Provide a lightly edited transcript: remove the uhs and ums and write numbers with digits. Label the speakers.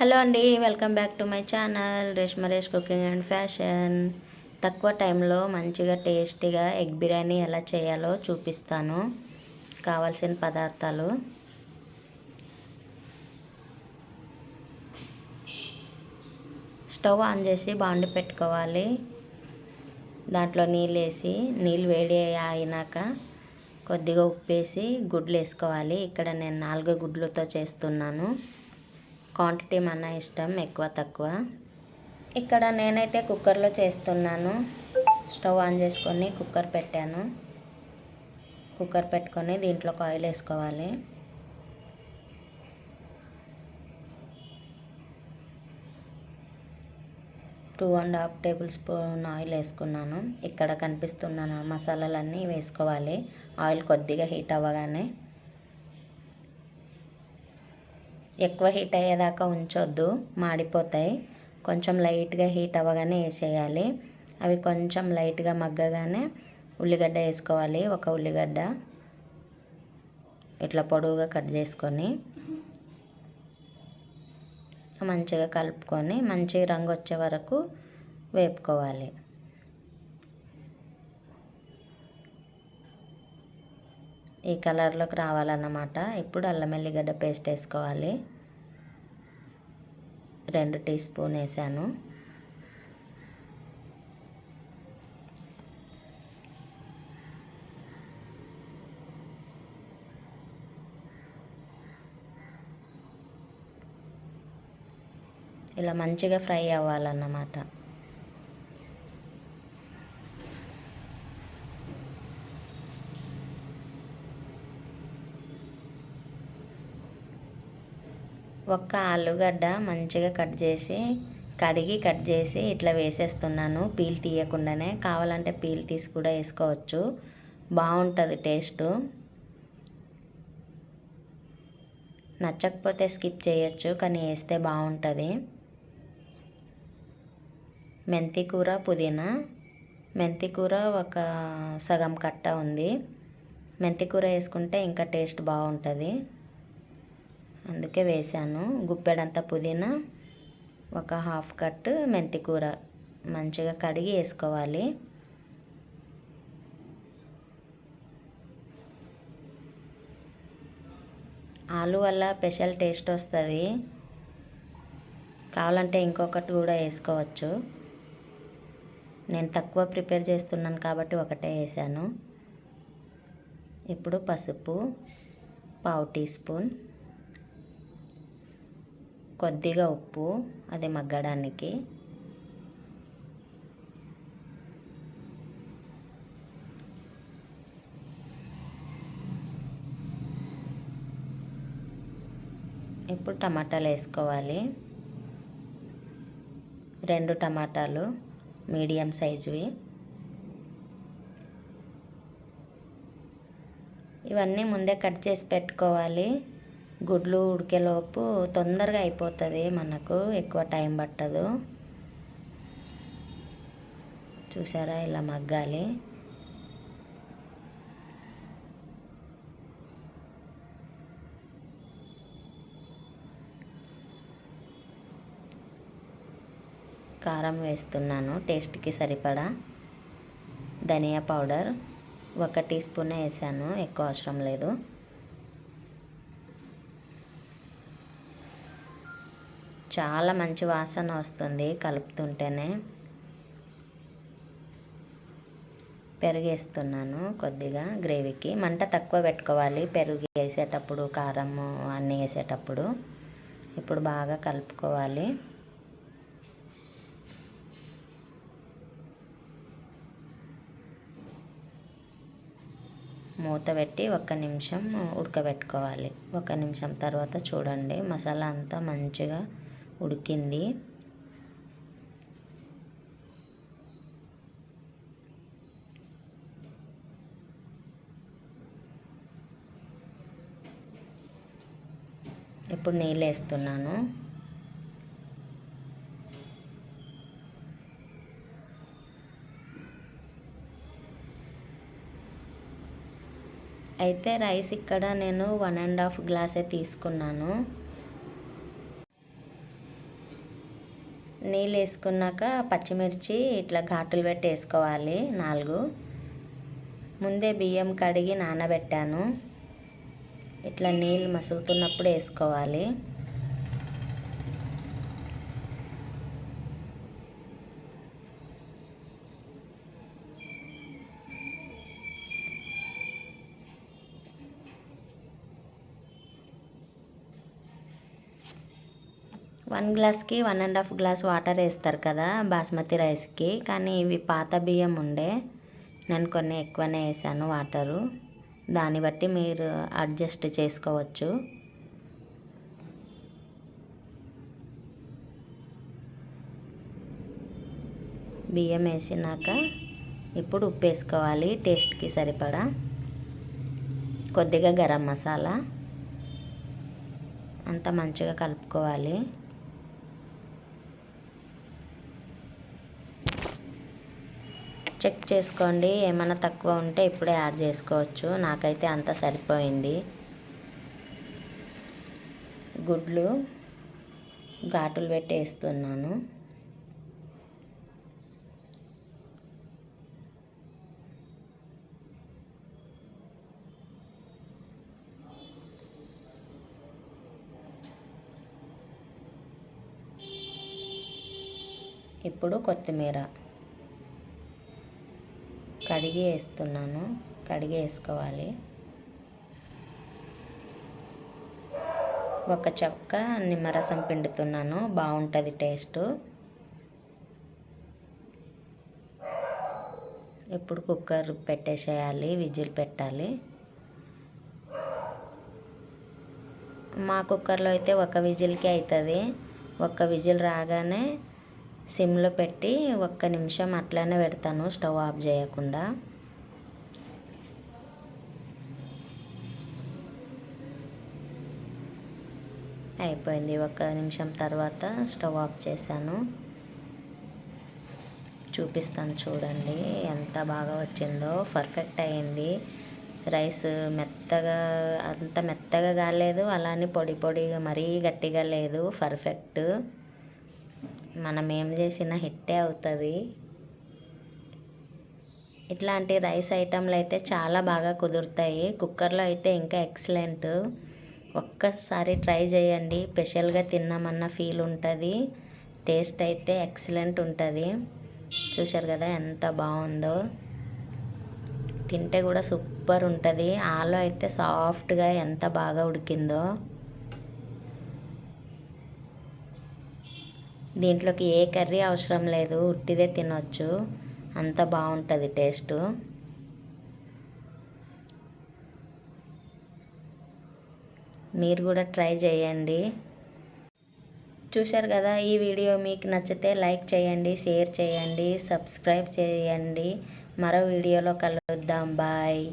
Speaker 1: Hello అండి, welcome back to my channel Reshmaresh cooking and fashion. తక్కువ టైంలో మంచిగా టేస్టీగా ఎగ్ బిర్యానీ ఎలా చేయాలో చూపిస్తాను. కావాల్సిన పదార్థాలు: స్టవ్ ఆన్ చేసి బాండి పెట్టుకోవాలి. దాంట్లో నీళ్ళు వేసి నీళ్ళు వేడి అయినాక కొద్దిగా ఉప్పు వేసి గుడ్లు వేసుకోవాలి. ఇక్కడ నేను 4 గుడ్లతో చేస్తున్నాను. క్వాంటిటీ మన ఇష్టం, ఎక్కువ తక్కువ. ఇక్కడ నేనైతే కుక్కర్లో చేస్తున్నాను. స్టవ్ ఆన్ చేసుకొని కుక్కర్ పెట్టాను. కుక్కర్ పెట్టుకొని దీంట్లోకి ఆయిల్ వేసుకోవాలి. Two and half table spoon oil వేసుకున్నాను. ఇక్కడ కనిపిస్తున్న మసాలాలన్నీ వేసుకోవాలి. ఆయిల్ కొద్దిగా హీట్ అవ్వగానే, ఎక్కువ హీట్ అయ్యేదాకా ఉంచొద్దు, మాడిపోతాయి. కొంచెం లైట్గా హీట్ అవ్వగానే వేసేయాలి. అవి కొంచెం లైట్గా మగ్గగానే ఉల్లిగడ్డ వేసుకోవాలి. ఒక ఉల్లిగడ్డ ఇట్లా పొడవుగా కట్ చేసుకొని మంచిగా కలుపుకొని మంచి రంగు వచ్చే వరకు వేపుకోవాలి. ఈ కలర్లోకి రావాలన్నమాట. ఇప్పుడు అల్లం ఎల్లిగడ్డ పేస్ట్ వేసుకోవాలి. 2 టీ స్పూన్ వేసాను. ఇలా మంచిగా ఫ్రై అవ్వాలన్నమాట. ఒక్క ఆలుగడ్డ మంచిగా కడిగి కట్ చేసి ఇట్లా వేసేస్తున్నాను, పీల్ తీయకుండానే. కావాలంటే పీల్ తీసి కూడా వేసుకోవచ్చు, బాగుంటుంది టేస్ట్. నచ్చకపోతే స్కిప్ చేయొచ్చు, కానీ వేస్తే బాగుంటుంది. మెంతి కూర, పుదీనా. మెంతి కూర ఒక సగం కట్ట ఉంది. మెంతి కూర వేసుకుంటే ఇంకా టేస్ట్ బాగుంటుంది, అందుకే వేసాను. గుప్పెడంత పుదీనా, ఒక హాఫ్ కట్ మెంతి కూర మంచిగా కడిగి వేసుకోవాలి. ఆలు వల్ల స్పెషల్ టేస్ట్ వస్తుంది. కావాలంటే ఇంకొకటి కూడా వేసుకోవచ్చు. నేను తక్కువ ప్రిపేర్ చేస్తున్నాను కాబట్టి ఒకటే వేసాను. ఇప్పుడు పసుపు పావు టీ స్పూన్, కొద్దిగా ఉప్పు, అది మగ్గడానికి. ఇప్పుడు టమాటాలు వేసుకోవాలి. 2 టమాటాలు మీడియం సైజువి. ఇవన్నీ ముందే కట్ చేసి పెట్టుకోవాలి. గుడ్లు ఉడికేలోపు తొందరగా అయిపోతుంది, మనకు ఎక్కువ టైం పట్టదు. చూసారా, ఇలా మగ్గాలి. కారం వేస్తున్నాను టేస్ట్కి సరిపడా. ధనియా పౌడర్ 1 టీ స్పూన్ వేసాను, ఎక్కువ అవసరం లేదు. చాలా మంచి వాసన వస్తుంది కలుపుతుంటేనే. పెరుగు వేస్తున్నాను కొద్దిగా గ్రేవీకి. మంట తక్కువ పెట్టుకోవాలి పెరుగు వేసేటప్పుడు, కారం అన్నీ వేసేటప్పుడు. ఇప్పుడు బాగా కలుపుకోవాలి. మూత పెట్టి 1 నిమిషం ఉడకబెట్టుకోవాలి. 1 నిమిషం తర్వాత చూడండి, మసాలా అంతా మంచిగా ఉడికింది. ఇప్పుడు నీళ్ళు వేస్తున్నాను. అయితే రైస్ ఇక్కడ నేను 1.5 గ్లాసే తీసుకున్నాను. నీళ్ళు వేసుకున్నాక పచ్చిమిర్చి ఇట్లా ఘాటులు పెట్టి వేసుకోవాలి 4. ముందే బియ్యం కడిగి నానబెట్టాను. ఇట్లా నీళ్ళు మసులుతున్నప్పుడు వేసుకోవాలి. వన్ గ్లాస్కి 1.5 గ్లాస్ వాటర్ వేస్తారు కదా బాస్మతి రైస్కి. కానీ ఇవి పాత బియ్యం ఉండే, నేను కొన్ని ఎక్కువనే వేసాను వాటరు. దాన్ని బట్టి మీరు అడ్జస్ట్ చేసుకోవచ్చు. బియ్యం వేసినాక ఇప్పుడు ఉప్పు వేసుకోవాలి టేస్ట్కి సరిపడా. కొద్దిగా గరం మసాలా. అంతా మంచిగా కలుపుకోవాలి. చెక్ చేసుకోండి, ఏమైనా తక్కువ ఉంటే ఇప్పుడే యాడ్ చేసుకోవచ్చు. నాకైతే అంత సరిపోయింది. గుడ్లు ఘాటులు పెట్టి వేస్తున్నాను. ఇప్పుడు కొత్తిమీర కడిగి వేస్తున్నాను. కడిగి వేసుకోవాలి. ఒక చెక్క నిమ్మరసం పిండుతున్నాను, బాగుంటుంది టేస్ట్. ఇప్పుడు కుక్కర్ పెట్టేసేయాలి, విజిల్ పెట్టాలి. మా కుక్కర్లో అయితే ఒక విజిల్కి అవుతుంది. ఒక్క విజిల్ రాగానే సిమ్లో పెట్టి 1 నిమిషం అట్లనే పెడతాను, స్టవ్ ఆఫ్ చేయకుండా. అయిపోయింది. 1 నిమిషం తర్వాత స్టవ్ ఆఫ్ చేశాను. చూపిస్తాను చూడండి ఎంత బాగా వచ్చిందో. పర్ఫెక్ట్ అయింది. రైస్ మెత్తగా, అంత మెత్తగా కాలేదు, అలానే పొడి పొడిగా మరీ గట్టిగా లేదు. పర్ఫెక్ట్. మనం ఏం చేసినా హిట్టే అవుతుంది. ఇట్లాంటి రైస్ ఐటెంలు అయితే చాలా బాగా కుదురుతాయి. కుక్కర్లో అయితే ఇంకా ఎక్సలెంట్. ఒక్కసారి ట్రై చేయండి, స్పెషల్గా తిన్నామన్న ఫీల్ ఉంటుంది. టేస్ట్ అయితే ఎక్సలెంట్ ఉంటుంది. చూశారు కదా ఎంత బాగుందో. తింటే కూడా సూపర్ ఉంటుంది. ఆలు అయితే సాఫ్ట్గా ఎంత బాగా ఉడికిందో. దీంట్లోకి ఏ కర్రీ అవసరం లేదు, ఉట్టిదే తినొచ్చు, అంత బాగుంటుంది టేస్ట్. మీరు కూడా ట్రై చేయండి. చూశారు కదా, ఈ వీడియో మీకు నచ్చితే లైక్ చేయండి, షేర్ చేయండి, సబ్స్క్రైబ్ చేయండి. మరో వీడియోలో కలుద్దాం. బాయ్.